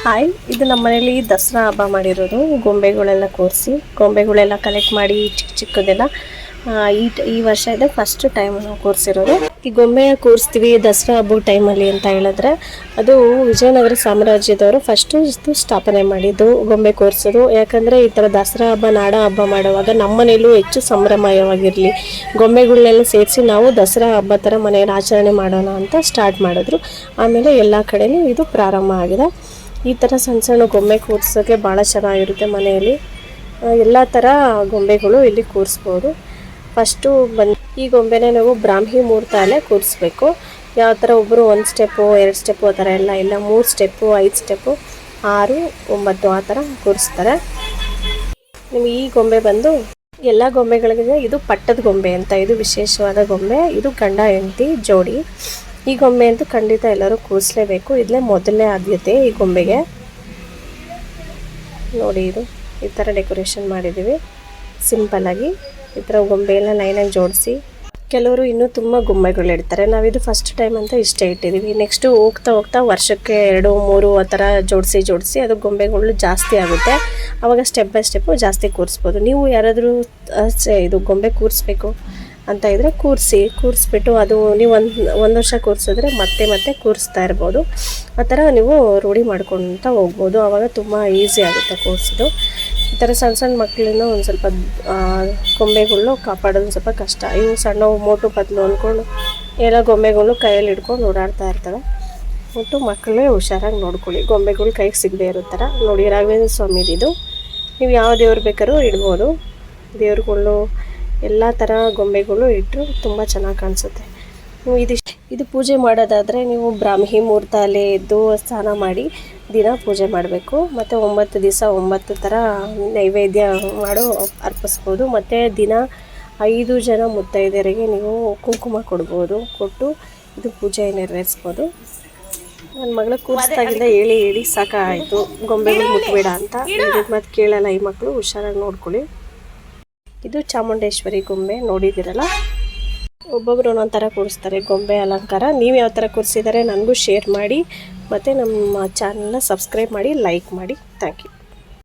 Hi, ಇದು ನಮ್ಮ ಮನೇಲಿ ದಸರಾ ಹಬ್ಬ ಮಾಡಿರೋದು. ಗೊಂಬೆಗಳೆಲ್ಲ ಕೂರಿಸಿ ಗೊಂಬೆಗಳೆಲ್ಲ ಕಲೆಕ್ಟ್ ಮಾಡಿ ಚಿಕ್ಕ ಚಿಕ್ಕದೆಲ್ಲ ಈ ವರ್ಷ ಇದೆ ಫಸ್ಟ್ ಟೈಮ್ ನಾವು ಕೂರಿಸಿರೋದು. ಈ ಗೊಂಬೆ ಕೂರಿಸ್ತೀವಿ ದಸರಾ ಹಬ್ಬ ಟೈಮಲ್ಲಿ ಅಂತ ಹೇಳಿದ್ರೆ, ಅದು ವಿಜಯನಗರ ಸಾಮ್ರಾಜ್ಯದವರು ಫಸ್ಟು ಸ್ಥಾಪನೆ ಮಾಡಿದ್ದು ಗೊಂಬೆ ಕೂರಿಸೋದು. ಯಾಕಂದರೆ ಈ ಥರ ದಸರಾ ಹಬ್ಬ ನಾಡ ಹಬ್ಬ ಮಾಡುವಾಗ ನಮ್ಮ ಮನೇಲೂ ಹೆಚ್ಚು ಸಂಭ್ರಮವಾಗಿರಲಿ, ಗೊಂಬೆಗಳನ್ನೆಲ್ಲ ಸೇರಿಸಿ ನಾವು ದಸರಾ ಹಬ್ಬ ಥರ ಮನೆಯಲ್ಲಿ ಆಚರಣೆ ಮಾಡೋಣ ಅಂತ ಸ್ಟಾರ್ಟ್ ಮಾಡಿದ್ರು. ಆಮೇಲೆ ಎಲ್ಲ ಕಡೆಯೂ ಇದು ಪ್ರಾರಂಭ ಆಗಿದೆ. ಈ ಥರ ಸಣ್ಣ ಸಣ್ಣ ಗೊಂಬೆ ಕೂರ್ಸೋಕ್ಕೆ ಭಾಳ ಚೆನ್ನಾಗಿರುತ್ತೆ. ಮನೆಯಲ್ಲಿ ಎಲ್ಲ ಥರ ಗೊಂಬೆಗಳು ಇಲ್ಲಿ ಕೂರಿಸ್ಬೋದು. ಫಸ್ಟು ಈ ಗೊಂಬೆನೇ ನಾವು ಬ್ರಾಹ್ಮಿ ಮುಹೂರ್ತಲ್ಲೇ ಕೂರಿಸ್ಬೇಕು. ಯಾವ ಥರ ಒಬ್ಬರು 1 ಸ್ಟೆಪ್ಪು 2 ಸ್ಟೆಪ್ಪು ಆ ಥರ ಎಲ್ಲ 3 ಸ್ಟೆಪ್ಪು 5 ಸ್ಟೆಪ್ಪು 6 9 ಆ ಥರ ಕೂರಿಸ್ತಾರೆ. ನಿಮಗೆ ಈ ಗೊಂಬೆ ಬಂದು ಎಲ್ಲ ಗೊಂಬೆಗಳಿಗೆ ಇದು ಪಟ್ಟದ ಗೊಂಬೆ ಅಂತ, ಇದು ವಿಶೇಷವಾದ ಗೊಂಬೆ. ಇದು ಗಂಡ ಹೆಂಡತಿ ಜೋಡಿ. ಈ ಗೊಂಬೆ ಅಂತೂ ಖಂಡಿತ ಎಲ್ಲರೂ ಕೂರಿಸಲೇಬೇಕು. ಇದಲೇ ಮೊದಲನೇ ಆದ್ಯತೆ ಈ ಗೊಂಬೆಗೆ. ನೋಡಿ, ಇದು ಈ ಥರ ಡೆಕೋರೇಷನ್ ಮಾಡಿದ್ದೀವಿ ಸಿಂಪಲ್ಲಾಗಿ. ಈ ಥರ ಗೊಂಬೆ ಎಲ್ಲ ಲೈನಾಗಿ ಜೋಡಿಸಿ, ಕೆಲವರು ಇನ್ನೂ ತುಂಬ ಗೊಂಬೆಗಳು ಇಡ್ತಾರೆ. ನಾವಿದು ಫಸ್ಟ್ ಟೈಮ್ ಅಂತ ಇಷ್ಟೇ ಇಟ್ಟಿದ್ದೀವಿ. ನೆಕ್ಸ್ಟು ಹೋಗ್ತಾ ಹೋಗ್ತಾ ವರ್ಷಕ್ಕೆ 2 3 ಆ ಥರ ಜೋಡಿಸಿ ಅದು ಗೊಂಬೆಗಳು ಜಾಸ್ತಿ ಆಗುತ್ತೆ. ಆವಾಗ ಸ್ಟೆಪ್ ಬೈ ಸ್ಟೆಪ್ಪು ಜಾಸ್ತಿ ಕೂರಿಸ್ಬೋದು. ನೀವು ಯಾರಾದರೂ ಇದು ಗೊಂಬೆ ಕೂರಿಸ್ಬೇಕು ಅಂತ ಇದ್ದರೆ ಕೂರಿಸ್ಬಿಟ್ಟು ಅದು ನೀವು ಒಂದು ವರ್ಷ ಕೂರಿಸಿದ್ರೆ ಮತ್ತೆ ಕೂರಿಸ್ತಾ ಇರ್ಬೋದು. ಆ ಥರ ನೀವು ರೂಢಿ ಮಾಡ್ಕೊಳ್ತಾ ಹೋಗ್ಬೋದು. ಆವಾಗ ತುಂಬ ಈಸಿ ಆಗುತ್ತೆ ಕೂರಿಸೋದು. ಈ ಥರ ಸಣ್ಣ ಮಕ್ಕಳನ್ನ ಒಂದು ಸ್ವಲ್ಪ ಗೊಂಬೆಗಳನ್ನ ಕಾಪಾಡೋದು ಸ್ವಲ್ಪ ಕಷ್ಟ. ಇವು ಸಣ್ಣ ಮೋಟು ಪತ್ಲು ಅಂದ್ಕೊಂಡು ಎಲ್ಲ ಗೊಂಬೆಗಳು ಕೈಯಲ್ಲಿ ಹಿಡ್ಕೊಂಡು ಓಡಾಡ್ತಾ ಇರ್ತವೆ. ಒಟ್ಟು ಮಕ್ಕಳೇ ಹುಷಾರಾಗಿ ನೋಡ್ಕೊಳ್ಳಿ, ಗೊಂಬೆಗಳು ಕೈಗೆ ಸಿಗದೆ ಇರೋ ಥರ. ನೋಡಿ, ರಾಘವೇಂದ್ರ ಸ್ವಾಮಿದಿದು. ನೀವು ಯಾವ ದೇವ್ರು ಬೇಕಾದ್ರೂ ಇಡ್ಬೋದು. ದೇವ್ರುಗಳು ಎಲ್ಲ ಥರ ಗೊಂಬೆಗಳು ಇಟ್ಟರು ತುಂಬ ಚೆನ್ನಾಗಿ ಕಾಣಿಸುತ್ತೆ. ಇದು ಪೂಜೆ ಮಾಡೋದಾದರೆ ನೀವು ಬ್ರಾಹ್ಮಿ ಮುಹೂರ್ತಲ್ಲೇ ಎದ್ದು ಸ್ನಾನ ಮಾಡಿ ದಿನ ಪೂಜೆ ಮಾಡಬೇಕು. ಮತ್ತು 9 ದಿವಸ 9 ಥರ ನೈವೇದ್ಯ ಅರ್ಪಿಸ್ಬೋದು. ಮತ್ತು ದಿನ 5 ಜನ ಮುತ್ತೈದೆಯರಿಗೆ ನೀವು ಕುಂಕುಮ ಕೊಟ್ಟು ಇದು ಪೂಜೆ ನೆರವೇರಿಸ್ಬೋದು. ನನ್ನ ಮಗಳ ಕೂರಿಸ್ದಾಗಿಂದ ಹೇಳಿ ಸಾಕಾಯಿತು, ಗೊಂಬೆಗಳು ಮುಟ್ಬೇಡ ಅಂತ. ಮತ್ತು ಕೇಳಲ್ಲ ಈ ಮಕ್ಕಳು, ಹುಷಾರಾಗಿ ನೋಡ್ಕೊಳ್ಳಿ. ಇದು ಚಾಮುಂಡೇಶ್ವರಿ ಗೊಂಬೆ ನೋಡಿದ್ದೀರಲ್ಲ. ಒಬ್ಬೊಬ್ಬರು ಒಂದೊಂದು ಥರ ಕೂರಿಸ್ತಾರೆ ಗೊಂಬೆ ಅಲಂಕಾರ. ನೀವು ಯಾವ ಥರ ಕೂರಿಸಿದ್ದಾರೆ ನನಗೂ ಶೇರ್ ಮಾಡಿ, ಮತ್ತು ನಮ್ಮ ಚಾನಲ್ನ ಸಬ್ಸ್ಕ್ರೈಬ್ ಮಾಡಿ, ಲೈಕ್ ಮಾಡಿ. Thank you.